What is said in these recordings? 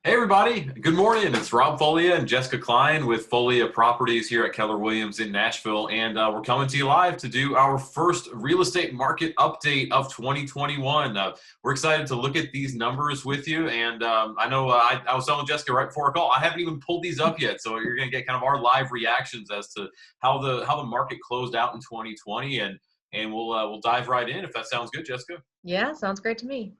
Hey everybody, good morning. It's Rob Folia and Jessica Klein with Folia Properties here at Keller Williams in Nashville, and we're coming to you live to do our first real estate market update of 2021. We're excited to look at these numbers with you, and I know I was telling Jessica right before our call, I haven't even pulled these up yet, so you're going to get kind of our live reactions as to how the market closed out in 2020, and we'll dive right in if that sounds good, Jessica. Yeah, sounds great to me.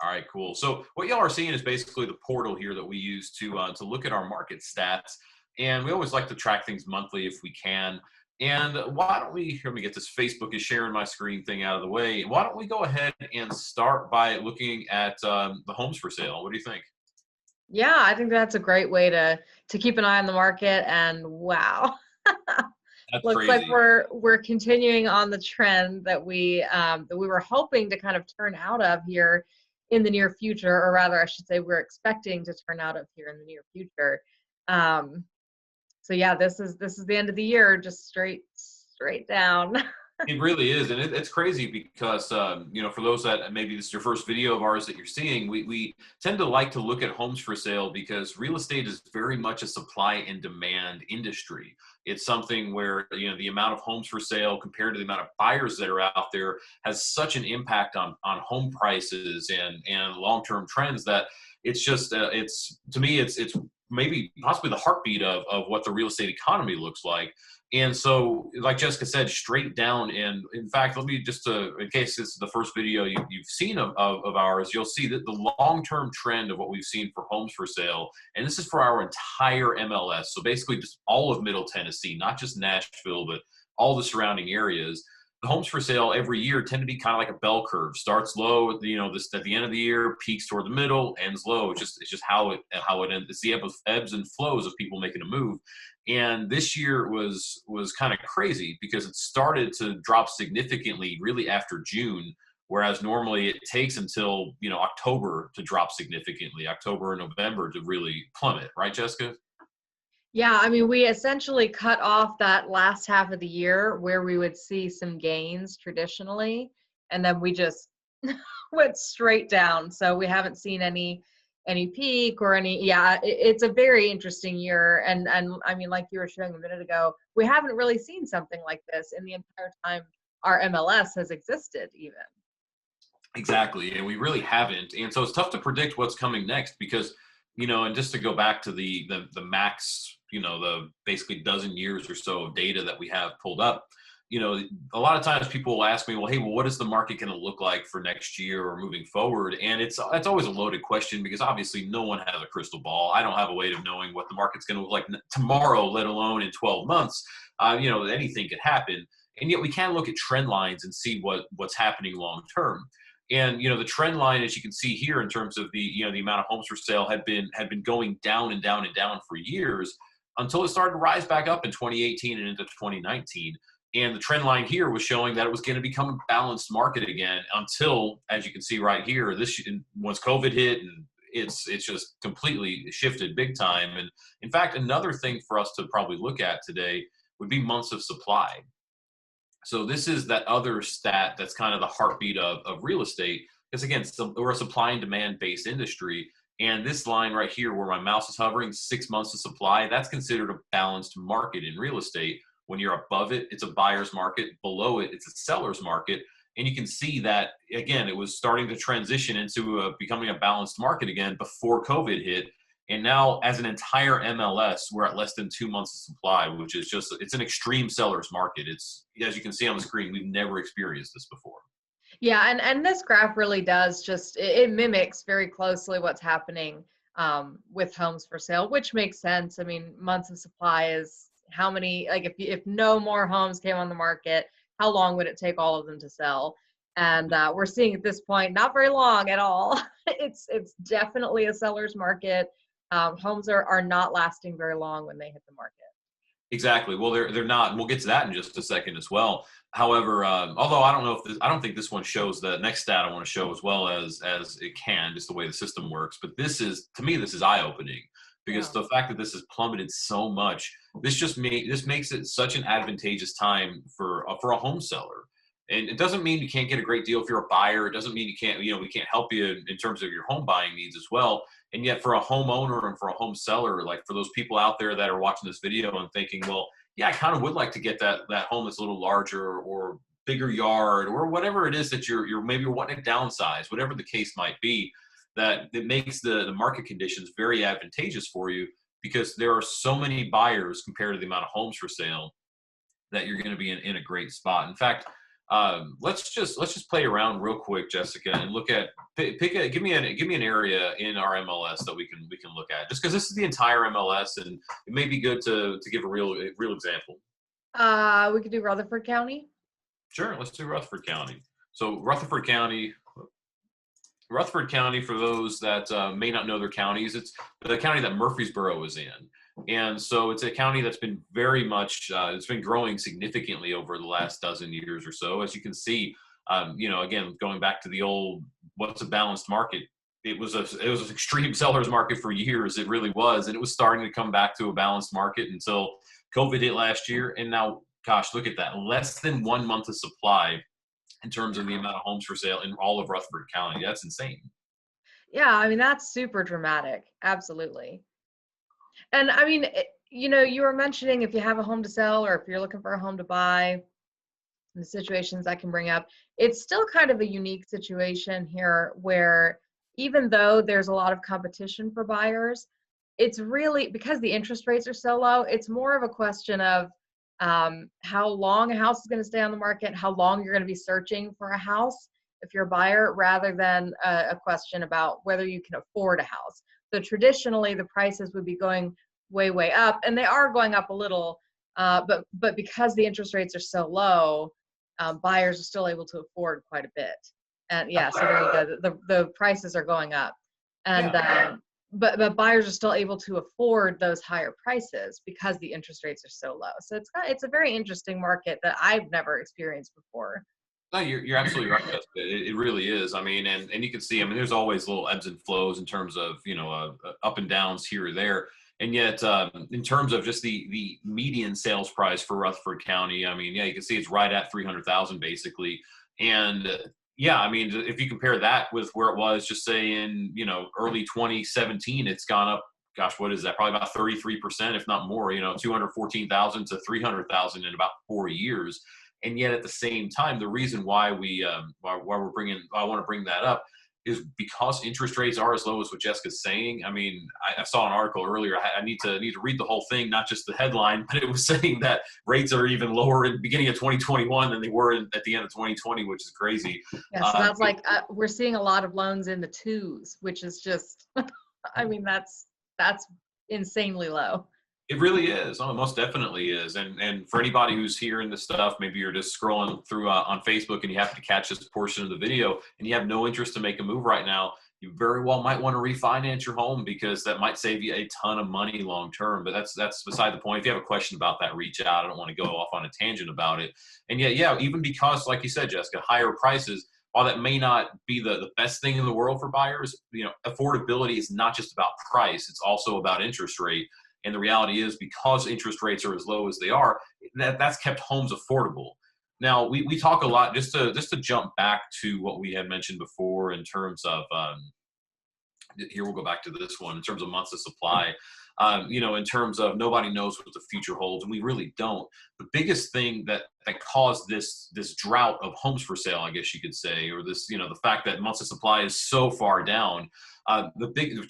All right, cool. So what y'all are seeing is basically the portal here that we use to look at our market stats, and we always like to track things monthly if we can. And why don't we? Let me get this. Facebook is sharing my screen thing out of the way. Why don't we go ahead and start by looking at the homes for sale? What do you think? Yeah, I think that's a great way to keep an eye on the market. And wow, That's looks like crazy. we're continuing on the trend that we were hoping to kind of turn out of here in the near future, or rather, I should say, we're expecting to turn out of here in the near future. Um, so yeah, this is the end of the year, just straight down. It really is, and it's crazy because for those that maybe this is your first video of ours that you're seeing, we tend to like to look at homes for sale because real estate is very much a supply and demand industry. It's something where the amount of homes for sale compared to the amount of buyers that are out there has such an impact on home prices and long term trends that it's just it's to me it's maybe possibly the heartbeat of what the real estate economy looks like. And so, like Jessica said, straight down. And in fact, let me just, in case this is the first video you've seen of ours, you'll see that the long-term trend of what we've seen for homes for sale, and this is for our entire MLS. So basically just all of Middle Tennessee, not just Nashville, but all the surrounding areas. The homes for sale every year tend to be kind of like a bell curve. Starts low, this at the end of the year, peaks toward the middle, ends low. It's just how it ends. It's the ebbs and flows of people making a move. And this year was kind of crazy because it started to drop significantly really after June, whereas normally it takes until October to drop significantly, October and November to really plummet, right, Jessica? Yeah, I mean, we essentially cut off that last half of the year where we would see some gains traditionally, and then we just went straight down. So we haven't seen any peak or any, yeah, it's a very interesting year. And I mean, like you were showing a minute ago, we haven't really seen something like this in the entire time our MLS has existed even. Exactly, and we really haven't, and so it's tough to predict what's coming next because, and just to go back to the max, the basically dozen years or so of data that we have pulled up, a lot of times people will ask me, well, hey, well, what is the market going to look like for next year or moving forward? And it's always a loaded question because obviously no one has a crystal ball. I don't have a way of knowing what the market's going to look like tomorrow, let alone in 12 months. Anything could happen, and yet we can look at trend lines and see what's happening long term. And the trend line, as you can see here, in terms of the amount of homes for sale had been going down and down and down for years until it started to rise back up in 2018 and into 2019. And the trend line here was showing that it was going to become a balanced market again until, as you can see right here, once COVID hit, and it's just completely shifted big time. And in fact, another thing for us to probably look at today would be months of supply. So this is that other stat that's kind of the heartbeat of real estate. Because again, we're a supply and demand based industry. And this line right here where my mouse is hovering, 6 months of supply, that's considered a balanced market in real estate. When you're above it, it's a buyer's market. Below it, it's a seller's market. And you can see that, again, it was starting to transition into becoming a balanced market again before COVID hit. And now, as an entire MLS, we're at less than 2 months of supply, which is it's an extreme seller's market. It's, as you can see on the screen, we've never experienced this before. Yeah, and this graph really does just it mimics very closely what's happening with homes for sale, which makes sense. I mean, months of supply is how many, like if no more homes came on the market, how long would it take all of them to sell? And we're seeing at this point not very long at all. It's definitely a seller's market. Homes are not lasting very long when they hit the market. Exactly. Well, they're not, and we'll get to that in just a second as well. However, although I don't think this one shows the next stat I want to show as well as it can, just the way the system works. But to me, this is eye opening because Yeah. the fact that this has plummeted so much, this makes it such an advantageous time for a home seller. And it doesn't mean you can't get a great deal if you're a buyer. It doesn't mean you can't, we can't help you in terms of your home buying needs as well. And yet for a homeowner and for a home seller, like for those people out there that are watching this video and thinking, well, yeah, I kind of would like to get that home that's a little larger or bigger yard or whatever it is that you're maybe you're wanting to downsize, whatever the case might be, that it makes the market conditions very advantageous for you because there are so many buyers compared to the amount of homes for sale that you're going to be in a great spot. In fact, let's just play around real quick, Jessica, and look at give me an area in our MLS that we can look at. Just because this is the entire MLS, and it may be good to give a real example. We could do Rutherford County. Sure, let's do Rutherford County. So Rutherford County, for those that may not know their counties, it's the county that Murfreesboro is in. And so it's a county that's been very much, it's been growing significantly over the last dozen years or so. As you can see, again, going back to the old, what's a balanced market? It was an extreme seller's market for years. It really was. And it was starting to come back to a balanced market until COVID hit last year. And now, gosh, look at that. Less than 1 month of supply in terms of the amount of homes for sale in all of Rutherford County. That's insane. Yeah, I mean, that's super dramatic. Absolutely. And I mean, you were mentioning if you have a home to sell or if you're looking for a home to buy, the situations that can bring up, it's still kind of a unique situation here where even though there's a lot of competition for buyers, it's really because the interest rates are so low, it's more of a question of how long a house is going to stay on the market, how long you're going to be searching for a house if you're a buyer, rather than a question about whether you can afford a house. So traditionally, the prices would be going way up, and they are going up a little, but because the interest rates are so low, buyers are still able to afford quite a bit. And yeah, so there you go. The prices are going up, and Yeah. but buyers are still able to afford those higher prices because the interest rates are so low. So it's a very interesting market that I've never experienced before. No, you're absolutely right, Jessica. It really is. I mean, and you can see, I mean, there's always little ebbs and flows in terms of, up and downs here or there. And yet, in terms of just the median sales price for Rutherford County, I mean, yeah, you can see it's right at 300,000 basically. And yeah, I mean, if you compare that with where it was, just say in, early 2017, it's gone up. Gosh, what is that? Probably about 33%, if not more. 214,000 to 300,000 in about 4 years. And yet, at the same time, the reason why I want to bring that up is because interest rates are as low as what Jessica's saying. I mean, I saw an article earlier. I need to read the whole thing, not just the headline, but it was saying that rates are even lower in the beginning of 2021 than they were at the end of 2020, which is crazy. Yeah, so that's like we're seeing a lot of loans in the twos, which is just, I mean, that's insanely low. It really is. Oh, it most definitely is. And for anybody who's hearing this stuff, maybe you're just scrolling through on Facebook and you happen to catch this portion of the video and you have no interest to make a move right now, you very well might want to refinance your home because that might save you a ton of money long term. But that's beside the point. If you have a question about that, reach out. I don't want to go off on a tangent about it. And yet, yeah, even because, like you said, Jessica, higher prices, while that may not be the best thing in the world for buyers, affordability is not just about price. It's also about interest rate. And the reality is, because interest rates are as low as they are, that's kept homes affordable. Now, we talk a lot, just to jump back to what we had mentioned before in terms of, here we'll go back to this one, in terms of months of supply, in terms of nobody knows what the future holds, and we really don't. The biggest thing that caused this drought of homes for sale, I guess you could say, or this, the fact that months of supply is so far down,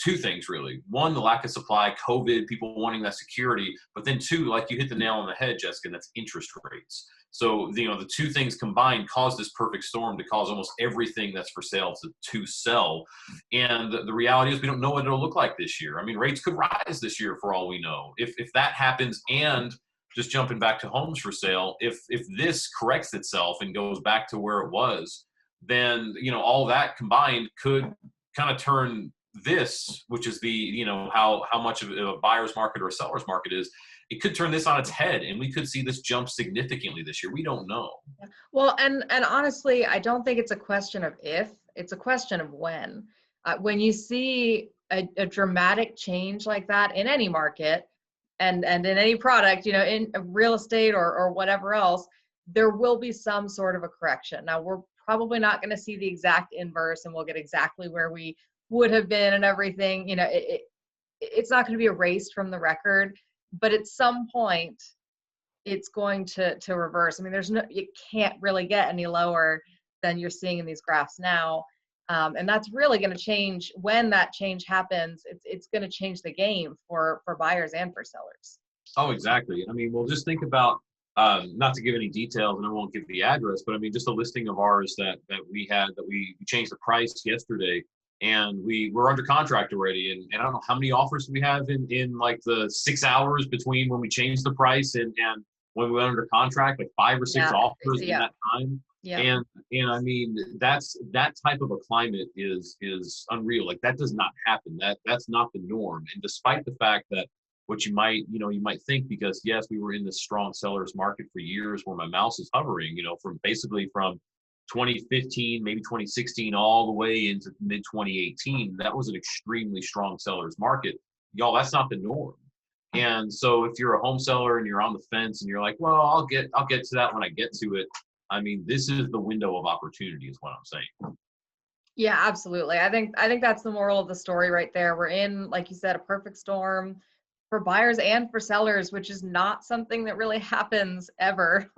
two things really. One, the lack of supply, COVID, people wanting that security, but then two, like you hit the nail on the head, Jessica, that's interest rates. So, the two things combined caused this perfect storm to cause almost everything that's for sale to sell. And the reality is we don't know what it'll look like this year. I mean, rates could rise this year for all we know. If that happens, and just jumping back to homes for sale, if this corrects itself and goes back to where it was, then, all that combined could kind of turn this, which is the, how much of a buyer's market or a seller's market is, it could turn this on its head and we could see this jump significantly this year. We don't know. Well, and honestly, I don't think it's a question of if, it's a question of when. When you see a dramatic change like that in any market and in any product, in real estate or whatever else, there will be some sort of a correction. Now, we're probably not going to see the exact inverse and we'll get exactly where we would have been and everything, it's not going to be erased from the record, but at some point it's going to reverse. I mean, it can't really get any lower than you're seeing in these graphs now. And that's really going to change when that change happens. It's going to change the game for buyers and for sellers. Oh, exactly. I mean, well, just think about, not to give any details, and I won't give the address, but I mean, just a listing of ours that we had, that we changed the price yesterday, and we're under contract already. And I don't know how many offers we have in like the 6 hours between when we changed the price and when we went under contract, like 5 or 6 offers in that time. Yeah. And I mean, that type of a climate is unreal. Like, that does not happen. That's not the norm. And despite the fact that what you might think, because yes, we were in this strong sellers market for years where my mouse is hovering, from 2015, maybe 2016, all the way into mid 2018. That was an extremely strong sellers market. Y'all, that's not the norm. And so if you're a home seller and you're on the fence and you're like, well, I'll get to that when I get to it. I mean, this is the window of opportunity is what I'm saying. Yeah, absolutely. I think that's the moral of the story right there. We're in, like you said, a perfect storm for buyers and for sellers, which is not something that really happens ever.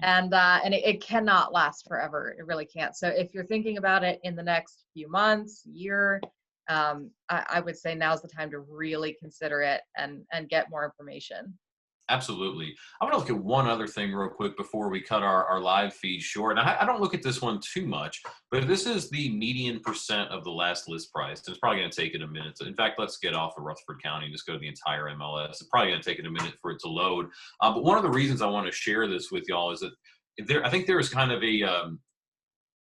And it cannot last forever. It really can't. So if you're thinking about it in the next few months, year, I would say now's the time to really consider it and get more information. Absolutely. I want to look at one other thing real quick before we cut our live feed short. And I don't look at this one too much, but this is the median percent of the last list price. And it's probably going to take it a minute. In fact, let's get off of Rutherford County and just go to the entire MLS. It's probably going to take it a minute for it to load. But one of the reasons I want to share this with y'all is that I think there is kind of a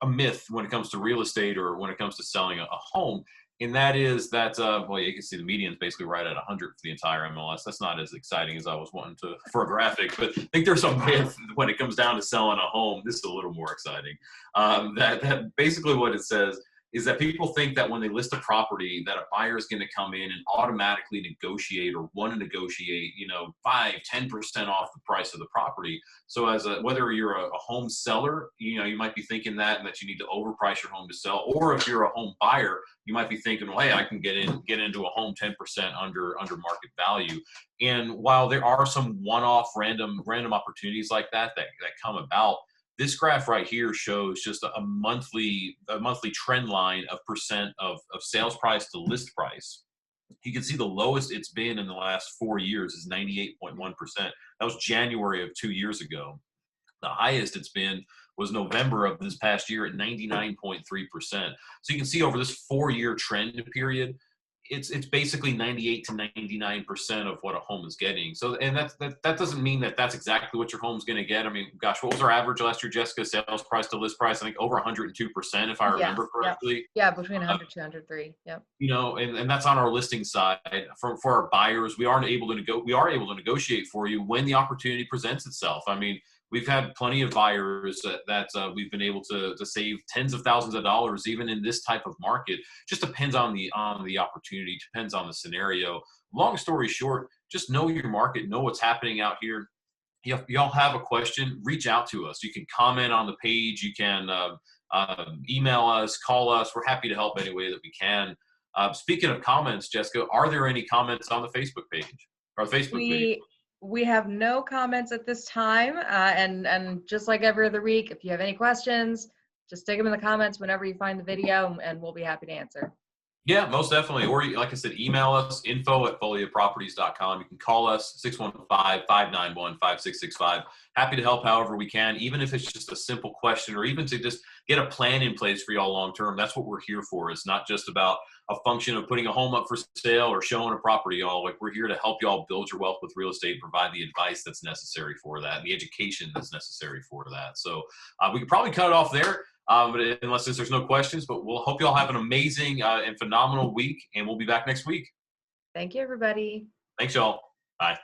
myth when it comes to real estate or when it comes to selling a home. And that is that, well, you can see the median is basically right at 100 for the entire MLS. That's not as exciting as I was wanting for a graphic, but I think there's a myth when it comes down to selling a home. This is a little more exciting. That basically what it says is that people think that when they list a property that a buyer is going to come in and automatically negotiate or want to negotiate, 5-10% off the price of the property. So whether you're a home seller, you might be thinking that you need to overprice your home to sell, or if you're a home buyer, you might be thinking, well, hey, I can get into a home 10% under market value. And while there are some one-off random opportunities like that come about, this graph right here shows just a monthly trend line of percent of sales price to list price. You can see the lowest it's been in the last 4 years is 98.1%. That was January of 2 years ago. The highest it's been was November of this past year at 99.3%. So you can see over this 4-year trend period, it's basically 98 to 99% of what a home is getting. So, and that doesn't mean that that's exactly what your home's going to get. I mean, gosh, what was our average last year, Jessica? Sales price to list price, I think over 102%, if I remember correctly. Yeah, between 100 to 103. Yep. And that's on our listing side. For our buyers, we are able to negotiate for you when the opportunity presents itself. I mean, we've had plenty of buyers that we've been able to save tens of thousands of dollars even in this type of market. Just depends on the opportunity, depends on the scenario. Long story short, just know your market, know what's happening out here. If y'all have a question, reach out to us. You can comment on the page. You can email us, call us. We're happy to help any way that we can. Speaking of comments, Jessica, are there any comments on the Facebook page or Facebook page? We have no comments at this time, and just like every other week, if you have any questions, just stick them in the comments whenever you find the video, and we'll be happy to answer. Yeah, most definitely. Or like I said, email us, info@foliaproperties.com. You can call us, 615-591-5665. Happy to help however we can, even if it's just a simple question or even to just get a plan in place for y'all long term. That's what we're here for. It's not just about a function of putting a home up for sale or showing a property, y'all. Like, we're here to help y'all build your wealth with real estate, provide the advice that's necessary for that, and the education that's necessary for that. So we could probably cut it off there. But unless there's no questions, but we'll hope you all have an amazing and phenomenal week, and we'll be back next week. Thank you, everybody. Thanks, y'all. Bye.